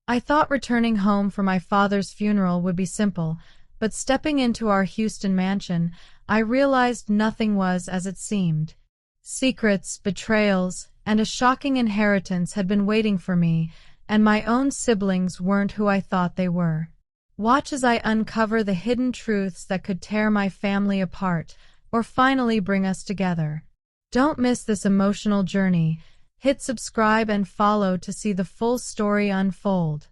I thought returning home for my father's funeral would be simple, but stepping into our Houston mansion, I realized nothing was as it seemed. Secrets, betrayals, and a shocking inheritance had been waiting for me, and my own siblings weren't who I thought they were. Watch as I uncover the hidden truths that could tear my family apart, or finally bring us together. Don't miss this emotional journey. Hit subscribe and follow to see the full story unfold.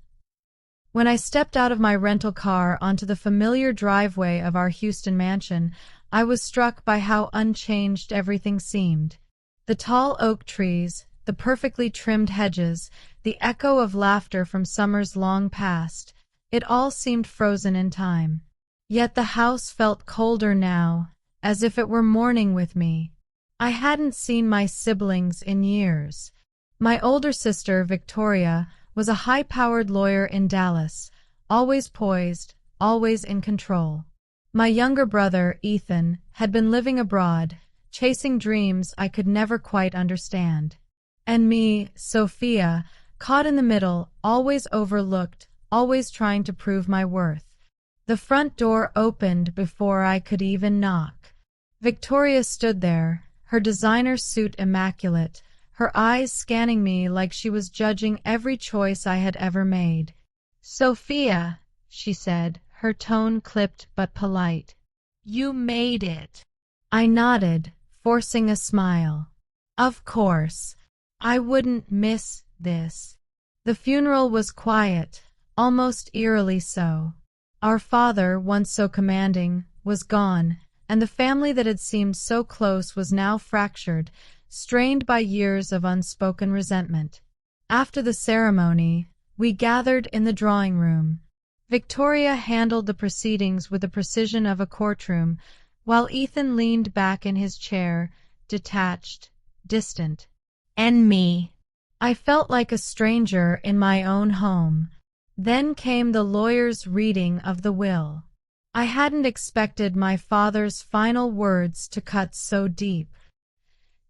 When I stepped out of my rental car onto the familiar driveway of our Houston mansion, I was struck by how unchanged everything seemed. The tall oak trees, the perfectly trimmed hedges, the echo of laughter from summers long past, it all seemed frozen in time. Yet the house felt colder now, as if it were mourning with me. I hadn't seen my siblings in years. My older sister, Victoria, was a high-powered lawyer in Dallas, always poised, always in control. My younger brother, Ethan, had been living abroad, chasing dreams I could never quite understand. And me, Sophia, caught in the middle, always overlooked, always trying to prove my worth. The front door opened before I could even knock. Victoria stood there, her designer suit immaculate, her eyes scanning me like she was judging every choice I had ever made. "Sophia," she said, her tone clipped but polite. "You made it." I nodded, forcing a smile. Of course. I wouldn't miss this. The funeral was quiet, almost eerily so. Our father, once so commanding, was gone, and the family that had seemed so close was now fractured, strained by years of unspoken resentment. After the ceremony, we gathered in the drawing room. Victoria handled the proceedings with the precision of a courtroom, while Ethan leaned back in his chair, detached, distant. And me. I felt like a stranger in my own home. Then came the lawyer's reading of the will. I hadn't expected my father's final words to cut so deep.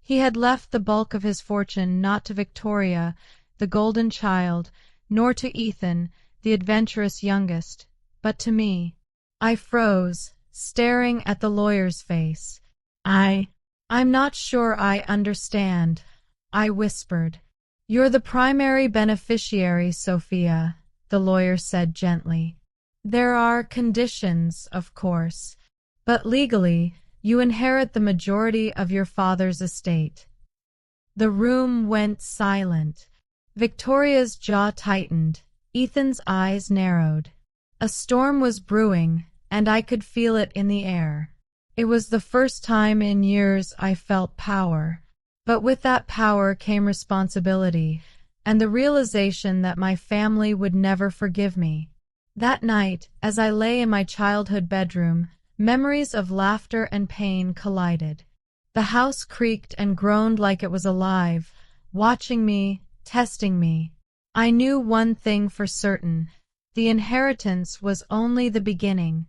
He had left the bulk of his fortune not to Victoria, the golden child, nor to Ethan, the adventurous youngest, but to me. I froze, staring at the lawyer's face. I'm not sure I understand, I whispered. You're the primary beneficiary, Sophia, the lawyer said gently. There are conditions, of course, but legally, you inherit the majority of your father's estate. The room went silent. Victoria's jaw tightened, Ethan's eyes narrowed. A storm was brewing, and I could feel it in the air. It was the first time in years I felt power. But with that power came responsibility, and the realization that my family would never forgive me. That night, as I lay in my childhood bedroom, memories of laughter and pain collided. The house creaked and groaned like it was alive, watching me, testing me. I knew one thing for certain: the inheritance was only the beginning.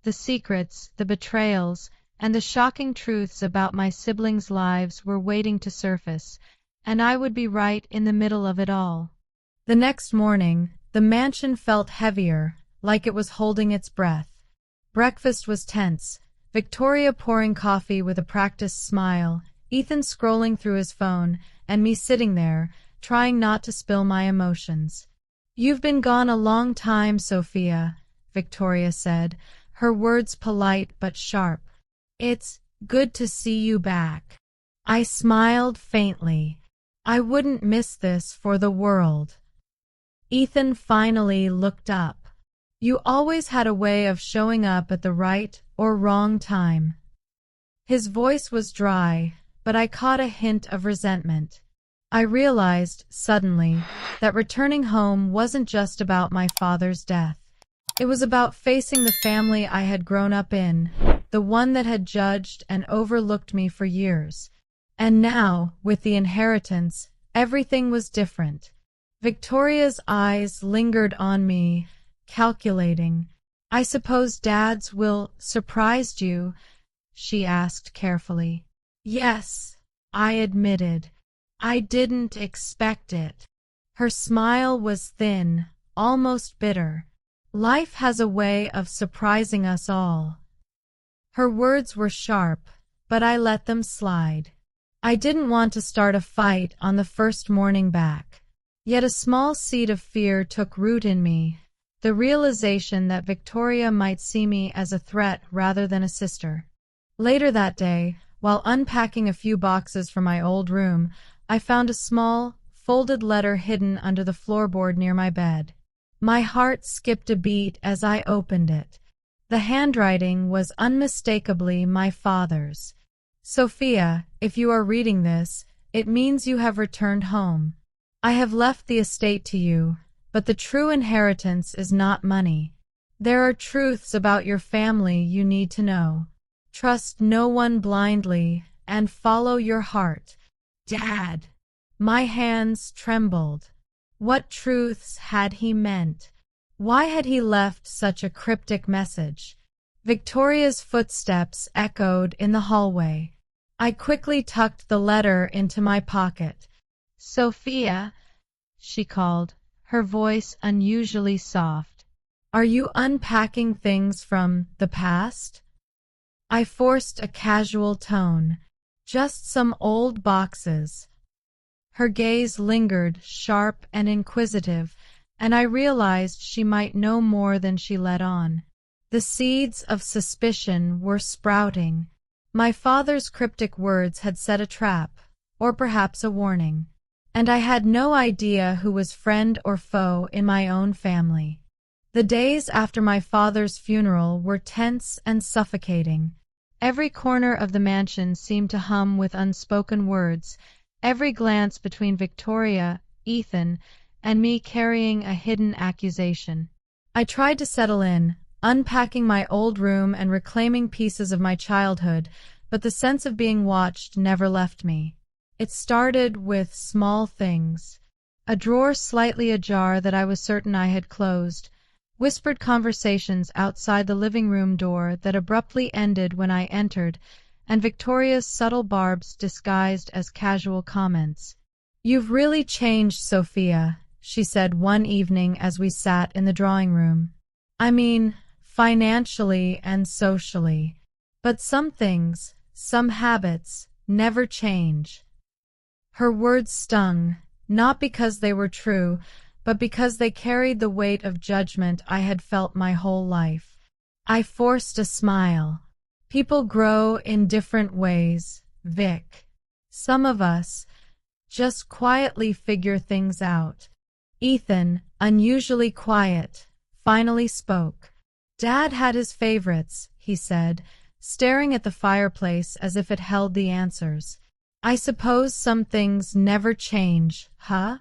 The secrets, the betrayals, and the shocking truths about my siblings' lives were waiting to surface, and I would be right in the middle of it all. The next morning, the mansion felt heavier, like it was holding its breath. Breakfast was tense, Victoria pouring coffee with a practiced smile, Ethan scrolling through his phone, and me sitting there, trying not to spill my emotions. "You've been gone a long time, Sophia," Victoria said, her words polite but sharp. "It's good to see you back." I smiled faintly. I wouldn't miss this for the world. Ethan finally looked up. "You always had a way of showing up at the right or wrong time." His voice was dry, but I caught a hint of resentment. I realized, suddenly, that returning home wasn't just about my father's death. It was about facing the family I had grown up in, the one that had judged and overlooked me for years. And now, with the inheritance, everything was different. Victoria's eyes lingered on me, calculating. "I suppose Dad's will surprised you?" she asked carefully. "Yes," I admitted. "I didn't expect it." Her smile was thin, almost bitter. Life has a way of surprising us all. Her words were sharp, but I let them slide. I didn't want to start a fight on the first morning back. Yet a small seed of fear took root in me, the realization that Victoria might see me as a threat rather than a sister. Later that day, while unpacking a few boxes from my old room, I found a small, folded letter hidden under the floorboard near my bed. My heart skipped a beat as I opened it. The handwriting was unmistakably my father's. Sophia, if you are reading this, it means you have returned home. I have left the estate to you, but the true inheritance is not money. There are truths about your family you need to know. Trust no one blindly and follow your heart. Dad! My hands trembled. What truths had he meant? Why had he left such a cryptic message? Victoria's footsteps echoed in the hallway. I quickly tucked the letter into my pocket. Sophia, she called, her voice unusually soft. Are you unpacking things from the past? I forced a casual tone. Just some old boxes. Her gaze lingered, sharp and inquisitive, and I realized she might know more than she let on. The seeds of suspicion were sprouting. My father's cryptic words had set a trap, or perhaps a warning, and I had no idea who was friend or foe in my own family. The days after my father's funeral were tense and suffocating. Every corner of the mansion seemed to hum with unspoken words, every glance between Victoria, Ethan, and me carrying a hidden accusation. I tried to settle in, unpacking my old room and reclaiming pieces of my childhood, but the sense of being watched never left me. It started with small things. A drawer slightly ajar that I was certain I had closed, whispered conversations outside the living room door that abruptly ended when I entered, and Victoria's subtle barbs disguised as casual comments. "You've really changed, Sophia," she said one evening as we sat in the drawing room. "I mean, financially and socially. But some things, some habits, never change." Her words stung, not because they were true, but because they carried the weight of judgment I had felt my whole life. I forced a smile. People grow in different ways, Vic. Some of us just quietly figure things out. Ethan, unusually quiet, finally spoke. "Dad had his favorites," he said, staring at the fireplace as if it held the answers. "I suppose some things never change, huh?"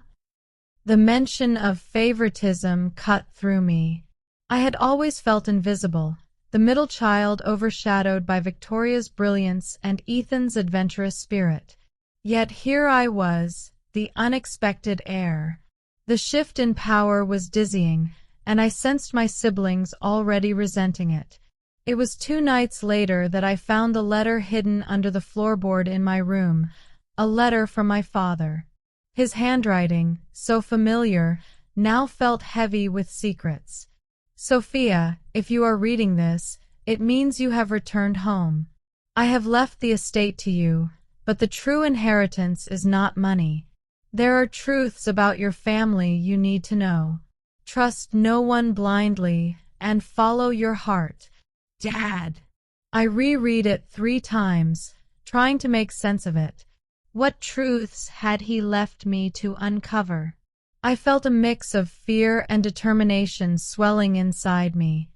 The mention of favoritism cut through me. I had always felt invisible, the middle child overshadowed by Victoria's brilliance and Ethan's adventurous spirit. Yet here I was, the unexpected heir. The shift in power was dizzying, and I sensed my siblings already resenting it. It was 2 nights later that I found the letter hidden under the floorboard in my room, a letter from my father. His handwriting, so familiar, now felt heavy with secrets. "Sophia, if you are reading this, it means you have returned home. I have left the estate to you, but the true inheritance is not money. There are truths about your family you need to know. Trust no one blindly and follow your heart. Dad." I reread it 3 times, trying to make sense of it. What truths had he left me to uncover? I felt a mix of fear and determination swelling inside me.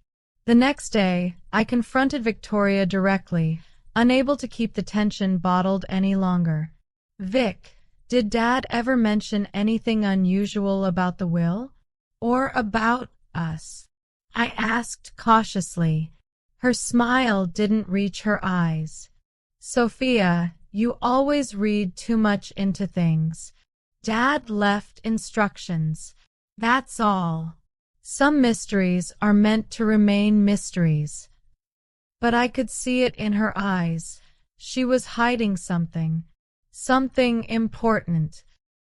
The next day, I confronted Victoria directly, unable to keep the tension bottled any longer. "Vic, did Dad ever mention anything unusual about the will? Or about us?" I asked cautiously. Her smile didn't reach her eyes. "Sophia, you always read too much into things. Dad left instructions. That's all. Some mysteries are meant to remain mysteries." But I could see it in her eyes. She was hiding something. Something important.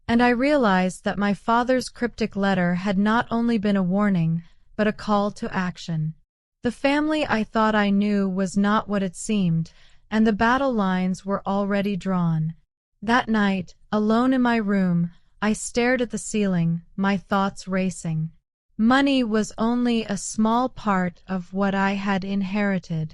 And I realized that my father's cryptic letter had not only been a warning, but a call to action. The family I thought I knew was not what it seemed, and the battle lines were already drawn. That night, alone in my room, I stared at the ceiling, my thoughts racing. Money was only a small part of what I had inherited.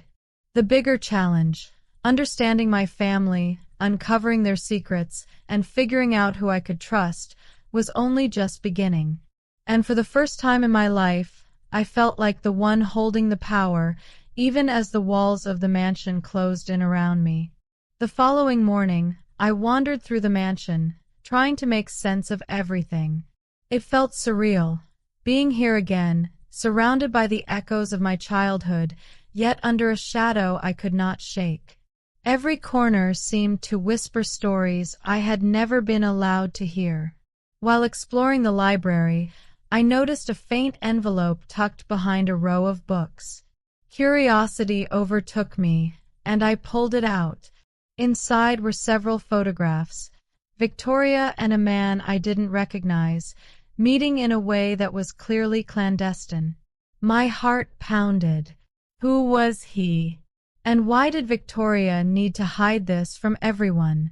The bigger challenge, understanding my family, uncovering their secrets, and figuring out who I could trust, was only just beginning. And for the first time in my life, I felt like the one holding the power, even as the walls of the mansion closed in around me. The following morning, I wandered through the mansion, trying to make sense of everything. It felt surreal, being here again, surrounded by the echoes of my childhood, yet under a shadow I could not shake. Every corner seemed to whisper stories I had never been allowed to hear. While exploring the library, I noticed a faint envelope tucked behind a row of books. Curiosity overtook me, and I pulled it out. Inside were several photographs, Victoria and a man I didn't recognize, meeting in a way that was clearly clandestine. My heart pounded. Who was he? And why did Victoria need to hide this from everyone?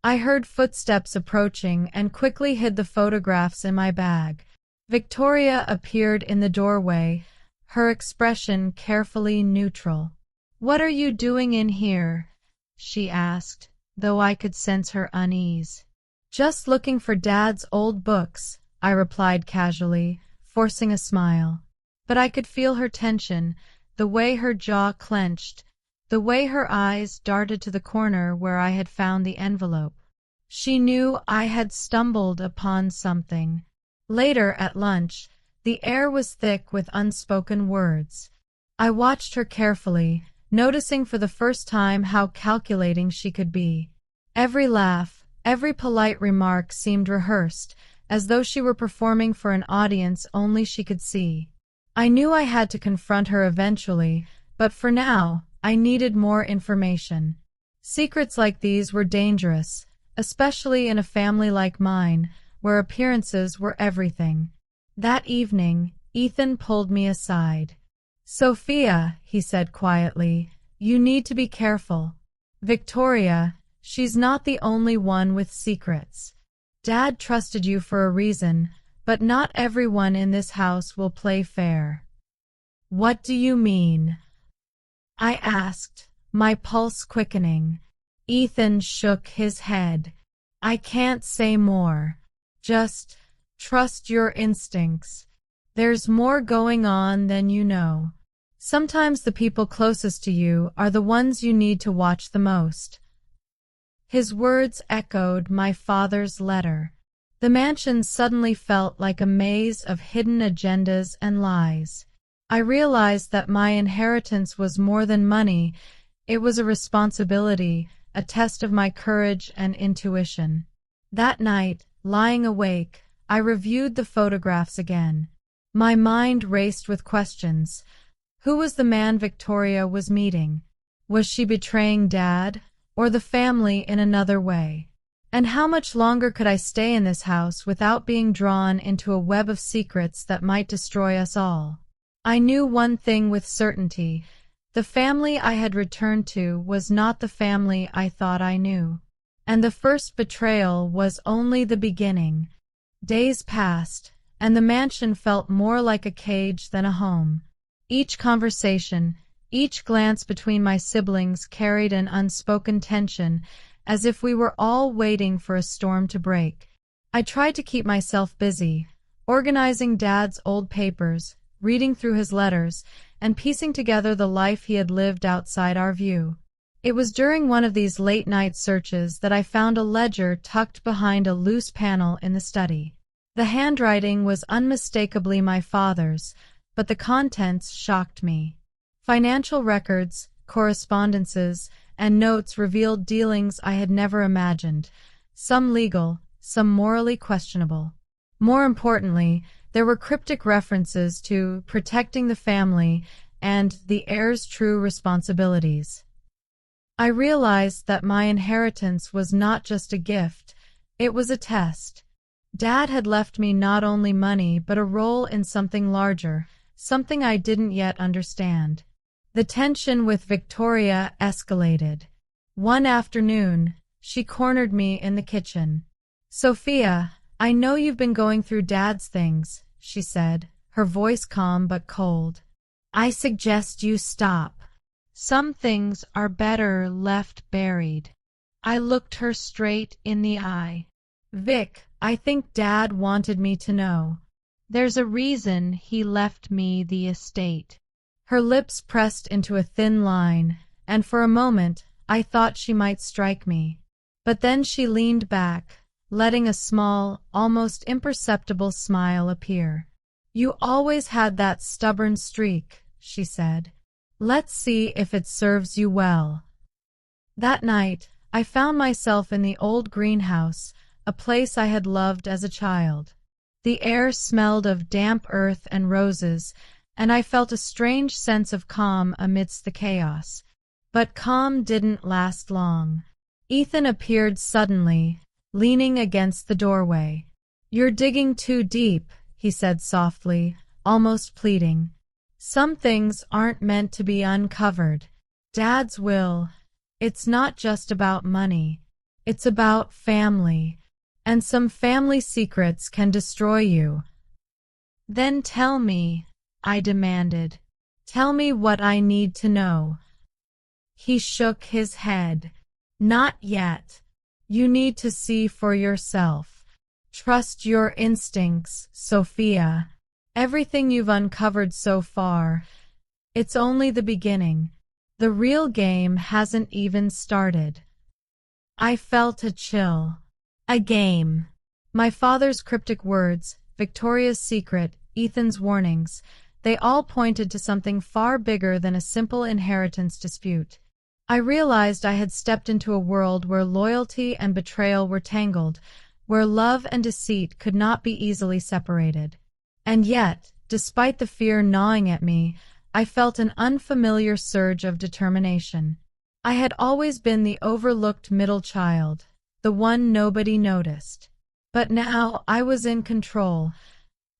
I heard footsteps approaching and quickly hid the photographs in my bag. Victoria appeared in the doorway, her expression carefully neutral. "What are you doing in here?" she asked, though I could sense her unease. "Just looking for Dad's old books," I replied casually, forcing a smile. But I could feel her tension, the way her jaw clenched, the way her eyes darted to the corner where I had found the envelope. She knew I had stumbled upon something. Later, at lunch, the air was thick with unspoken words. I watched her carefully, noticing for the first time how calculating she could be. Every laugh, every polite remark seemed rehearsed, as though she were performing for an audience only she could see. I knew I had to confront her eventually, but for now, I needed more information. Secrets like these were dangerous, especially in a family like mine, where appearances were everything. That evening, Ethan pulled me aside. "Sophia," he said quietly, "you need to be careful. Victoria, she's not the only one with secrets. Dad trusted you for a reason, but not everyone in this house will play fair." "What do you mean?" I asked, my pulse quickening. Ethan shook his head. "I can't say more. Just trust your instincts. There's more going on than you know. Sometimes the people closest to you are the ones you need to watch the most." His words echoed my father's letter. The mansion suddenly felt like a maze of hidden agendas and lies. I realized that my inheritance was more than money. It was a responsibility, a test of my courage and intuition. That night, lying awake, I reviewed the photographs again. My mind raced with questions. Who was the man Victoria was meeting? Was she betraying Dad, or the family in another way? And how much longer could I stay in this house without being drawn into a web of secrets that might destroy us all? I knew one thing with certainty. The family I had returned to was not the family I thought I knew. And the first betrayal was only the beginning. Days passed, and the mansion felt more like a cage than a home. Each conversation, each glance between my siblings carried an unspoken tension, as if we were all waiting for a storm to break. I tried to keep myself busy, organizing Dad's old papers, reading through his letters, and piecing together the life he had lived outside our view. It was during one of these late-night searches that I found a ledger tucked behind a loose panel in the study. The handwriting was unmistakably my father's, but the contents shocked me. Financial records, correspondences, and notes revealed dealings I had never imagined, some legal, some morally questionable. More importantly, there were cryptic references to protecting the family and the heir's true responsibilities. I realized that my inheritance was not just a gift, it was a test. Dad had left me not only money but a role in something larger, something I didn't yet understand. The tension with Victoria escalated. One afternoon, she cornered me in the kitchen. "Sophia, I know you've been going through Dad's things," she said, her voice calm but cold. "I suggest you stop. Some things are better left buried." I looked her straight in the eye. "Vic, I think Dad wanted me to know. There's a reason he left me the estate." Her lips pressed into a thin line, and for a moment I thought she might strike me. But then she leaned back, letting a small, almost imperceptible smile appear. "You always had that stubborn streak," she said. "Let's see if it serves you well." That night, I found myself in the old greenhouse, a place I had loved as a child. The air smelled of damp earth and roses, and I felt a strange sense of calm amidst the chaos. But calm didn't last long. Ethan appeared suddenly, leaning against the doorway. "You're digging too deep," he said softly, almost pleading. "Some things aren't meant to be uncovered. Dad's will, it's not just about money. It's about family. And some family secrets can destroy you." "Then tell me," I demanded. "Tell me what I need to know." He shook his head. "Not yet. You need to see for yourself. Trust your instincts, Sophia. Everything you've uncovered so far, it's only the beginning. The real game hasn't even started." I felt a chill. A game. My father's cryptic words, Victoria's secret, Ethan's warnings, they all pointed to something far bigger than a simple inheritance dispute. I realized I had stepped into a world where loyalty and betrayal were tangled, where love and deceit could not be easily separated. And yet, despite the fear gnawing at me, I felt an unfamiliar surge of determination. I had always been the overlooked middle child, the one nobody noticed. But now I was in control.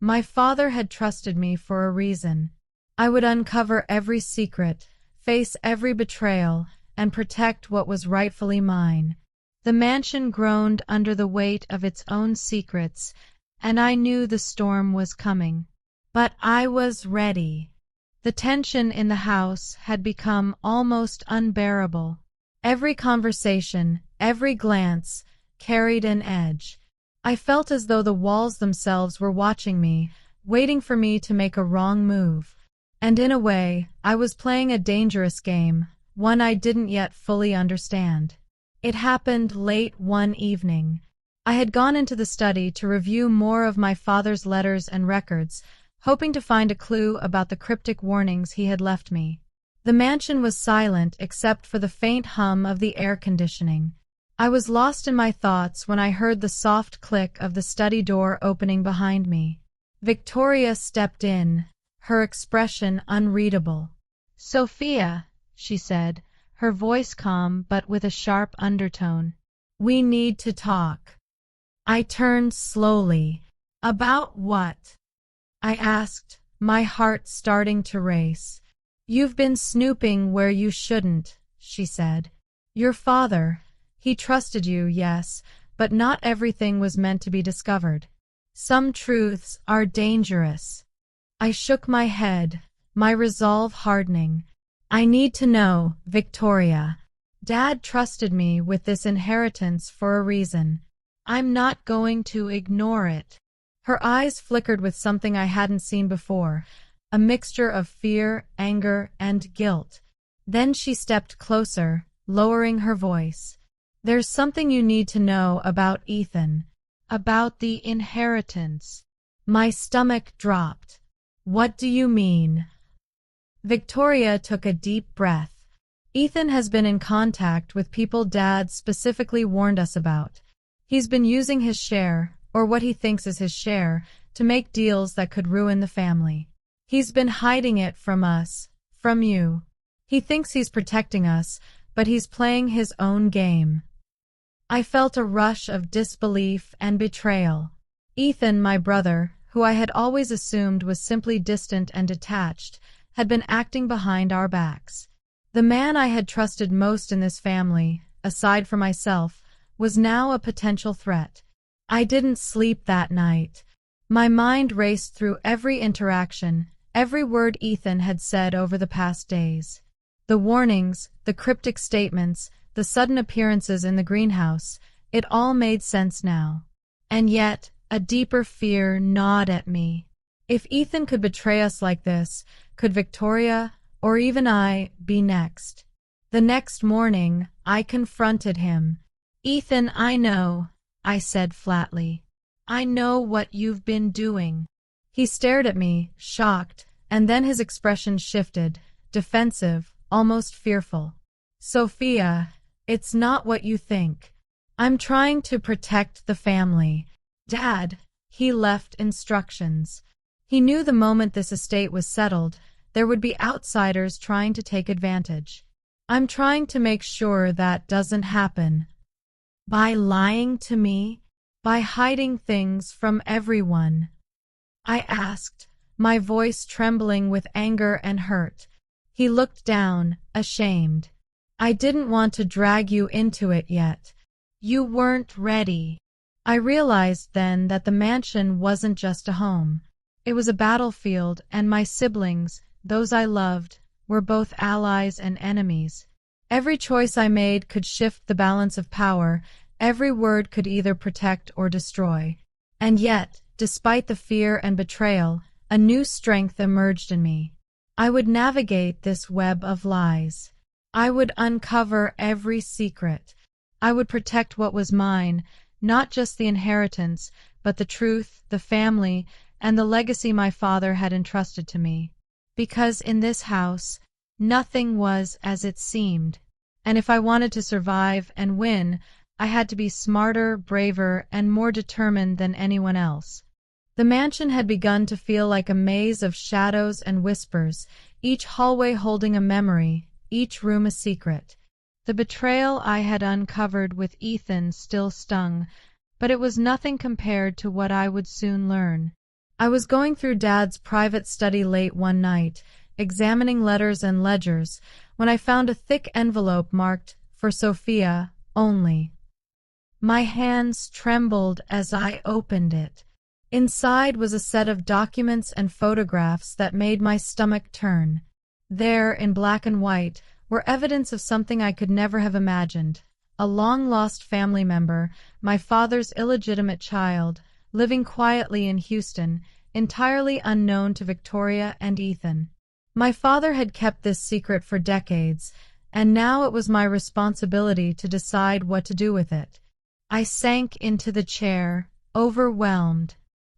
My father had trusted me for a reason. I would uncover every secret, face every betrayal, and protect what was rightfully mine. The mansion groaned under the weight of its own secrets, and I knew the storm was coming. But I was ready. The tension in the house had become almost unbearable. Every conversation, every glance, carried an edge. I felt as though the walls themselves were watching me, waiting for me to make a wrong move. And in a way, I was playing a dangerous game, one I didn't yet fully understand. It happened late one evening. I had gone into the study to review more of my father's letters and records, hoping to find a clue about the cryptic warnings he had left me. The mansion was silent except for the faint hum of the air conditioning. I was lost in my thoughts when I heard the soft click of the study door opening behind me. Victoria stepped in, her expression unreadable. "Sophia," she said, her voice calm but with a sharp undertone. "We need to talk." I turned slowly. "About what?" I asked, my heart starting to race. "You've been snooping where you shouldn't," she said. "Your father, he trusted you, yes, but not everything was meant to be discovered. Some truths are dangerous." I shook my head, my resolve hardening. "I need to know, Victoria. Dad trusted me with this inheritance for a reason. I'm not going to ignore it." Her eyes flickered with something I hadn't seen before, a mixture of fear, anger, and guilt. Then she stepped closer, lowering her voice. "There's something you need to know about Ethan. About the inheritance." My stomach dropped. "What do you mean?" Victoria took a deep breath. "Ethan has been in contact with people Dad specifically warned us about. He's been using his share, or what he thinks is his share, to make deals that could ruin the family. He's been hiding it from us, from you. He thinks he's protecting us, but he's playing his own game." I felt a rush of disbelief and betrayal. Ethan, my brother, who I had always assumed was simply distant and detached, had been acting behind our backs. The man I had trusted most in this family, aside from myself, was now a potential threat. I didn't sleep that night. My mind raced through every interaction, every word Ethan had said over the past days. The warnings, the cryptic statements, the sudden appearances in the greenhouse, it all made sense now. And yet, a deeper fear gnawed at me. If Ethan could betray us like this, could Victoria, or even I, be next? The next morning, I confronted him. "Ethan, I know," I said flatly. "I know what you've been doing." He stared at me, shocked, and then his expression shifted, defensive, almost fearful. "Sophia, it's not what you think. I'm trying to protect the family. Dad," he left instructions. He knew the moment this estate was settled, there would be outsiders trying to take advantage. "I'm trying to make sure that doesn't happen." By lying to me? By hiding things from everyone? I asked, my voice trembling with anger and hurt. He looked down, ashamed. "I didn't want to drag you into it yet. You weren't ready." I realized then that the mansion wasn't just a home. It was a battlefield, and my siblings, those I loved, were both allies and enemies. Every choice I made could shift the balance of power, every word could either protect or destroy. And yet, despite the fear and betrayal, a new strength emerged in me. I would navigate this web of lies. I would uncover every secret. I would protect what was mine, not just the inheritance, but the truth, the family, and the legacy my father had entrusted to me. Because in this house, nothing was as it seemed. And if I wanted to survive and win, I had to be smarter, braver, and more determined than anyone else. The mansion had begun to feel like a maze of shadows and whispers, each hallway holding a memory, each room a secret. The betrayal I had uncovered with Ethan still stung, but it was nothing compared to what I would soon learn. I was going through Dad's private study late one night, examining letters and ledgers, when I found a thick envelope marked, "For Sophia, only." My hands trembled as I opened it. Inside was a set of documents and photographs that made my stomach turn. There, in black and white, were evidence of something I could never have imagined. A long-lost family member, my father's illegitimate child, living quietly in Houston, entirely unknown to Victoria and Ethan. My father had kept this secret for decades, and now it was my responsibility to decide what to do with it. I sank into the chair, overwhelmed.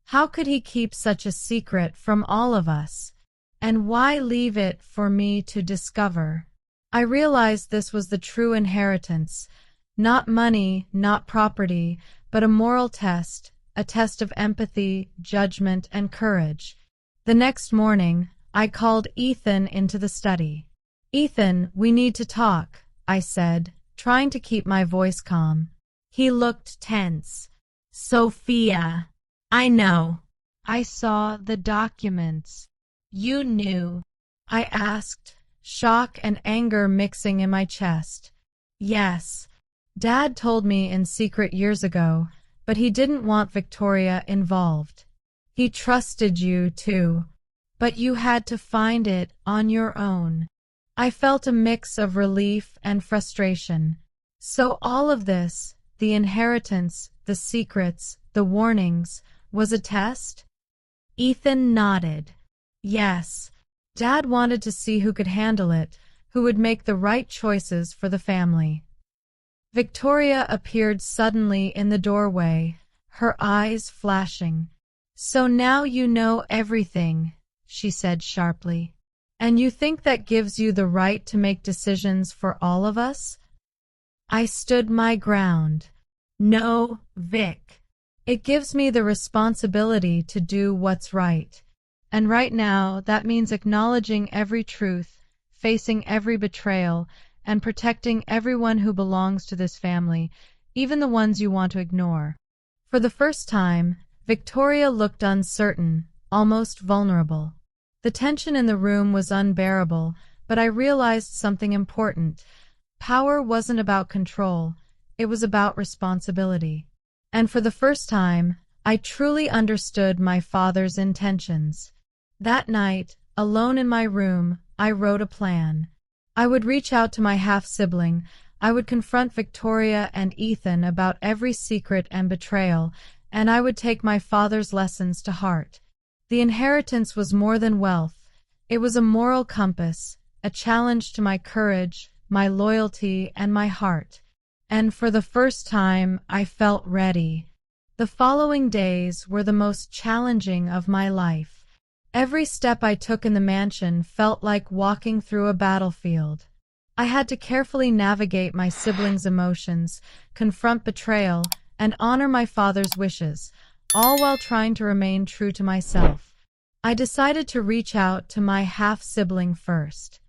How could he keep such a secret from all of us? And why leave it for me to discover? I realized this was the true inheritance. Not money, not property, but a moral test, a test of empathy, judgment, and courage. The next morning, I called Ethan into the study. "Ethan, we need to talk," I said, trying to keep my voice calm. He looked tense. "Sophia, I know. I saw the documents." "You knew?" I asked, shock and anger mixing in my chest. "Yes. Dad told me in secret years ago, but he didn't want Victoria involved. He trusted you, too. But you had to find it on your own." I felt a mix of relief and frustration. So all of this, the inheritance, the secrets, the warnings, was a test? Ethan nodded. Yes. Dad wanted to see who could handle it, who would make the right choices for the family. Victoria appeared suddenly in the doorway, her eyes flashing. "So now you know everything," she said sharply. "And you think that gives you the right to make decisions for all of us?" I stood my ground. "No, Vic. It gives me the responsibility to do what's right. And right now, that means acknowledging every truth, facing every betrayal, and protecting everyone who belongs to this family, even the ones you want to ignore." For the first time, Victoria looked uncertain, almost vulnerable. The tension in the room was unbearable, but I realized something important. Power wasn't about control, it was about responsibility. And for the first time, I truly understood my father's intentions. That night, alone in my room, I wrote a plan. I would reach out to my half-sibling, I would confront Victoria and Ethan about every secret and betrayal, and I would take my father's lessons to heart. The inheritance was more than wealth. It was a moral compass, a challenge to my courage, my loyalty, and my heart. And for the first time, I felt ready. The following days were the most challenging of my life. Every step I took in the mansion felt like walking through a battlefield. I had to carefully navigate my siblings' emotions, confront betrayal, and honor my father's wishes, all while trying to remain true to myself. I decided to reach out to my half-sibling first.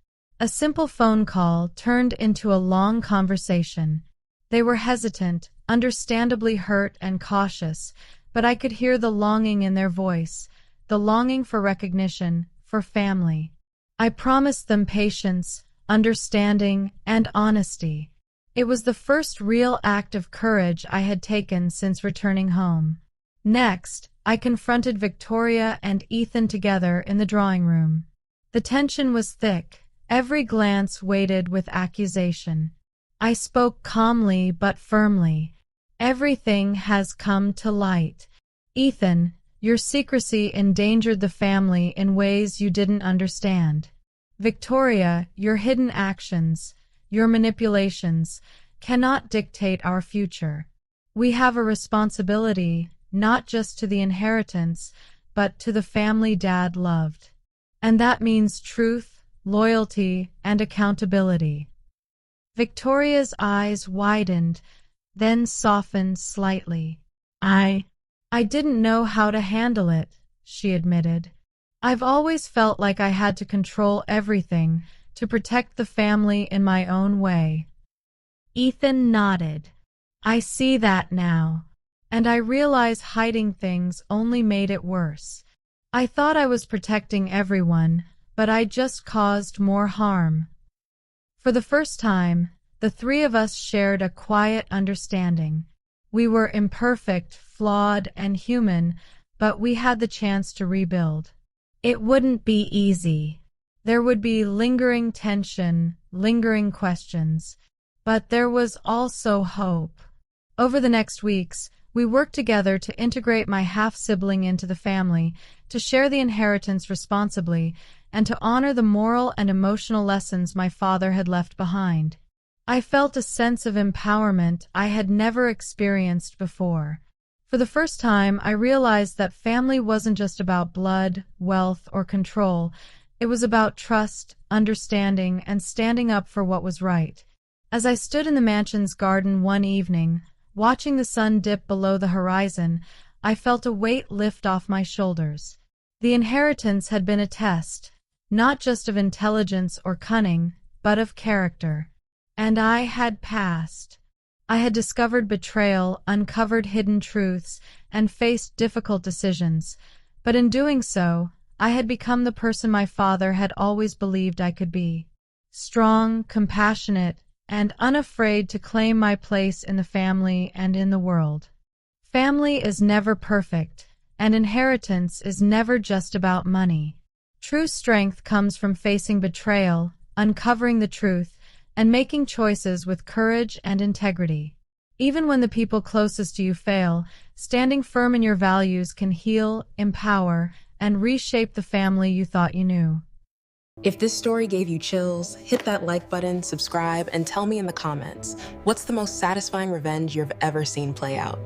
A simple phone call turned into a long conversation. They were hesitant, understandably hurt and cautious, but I could hear the longing in their voice, the longing for recognition, for family. I promised them patience, understanding, and honesty. It was the first real act of courage I had taken since returning home. Next, I confronted Victoria and Ethan together in the drawing room. The tension was thick, every glance weighted with accusation. I spoke calmly but firmly. Everything has come to light. Ethan, your secrecy endangered the family in ways you didn't understand. Victoria, your hidden actions, your manipulations, cannot dictate our future. We have a responsibility, not just to the inheritance, but to the family Dad loved. And that means truth, loyalty, and accountability. Victoria's eyes widened, then softened slightly. I didn't know how to handle it, she admitted. I've always felt like I had to control everything, to protect the family in my own way. Ethan nodded. I see that now. And I realize hiding things only made it worse. I thought I was protecting everyone, but I just caused more harm. For the first time, the three of us shared a quiet understanding. We were imperfect, flawed, and human, but we had the chance to rebuild. It wouldn't be easy. There would be lingering tension, lingering questions, but there was also hope. Over the next weeks, we worked together to integrate my half-sibling into the family, to share the inheritance responsibly, and to honor the moral and emotional lessons my father had left behind. I felt a sense of empowerment I had never experienced before. For the first time, I realized that family wasn't just about blood, wealth, or control. It was about trust, understanding, and standing up for what was right. As I stood in the mansion's garden one evening, watching the sun dip below the horizon, I felt a weight lift off my shoulders. The inheritance had been a test, not just of intelligence or cunning, but of character. And I had passed. I had discovered betrayal, uncovered hidden truths, and faced difficult decisions. But in doing so, I had become the person my father had always believed I could be. Strong, compassionate, and unafraid to claim my place in the family and in the world. Family is never perfect, and inheritance is never just about money. True strength comes from facing betrayal, uncovering the truth, and making choices with courage and integrity. Even when the people closest to you fail, standing firm in your values can heal, empower, and reshape the family you thought you knew. If this story gave you chills, hit that like button, subscribe, and tell me in the comments, what's the most satisfying revenge you've ever seen play out?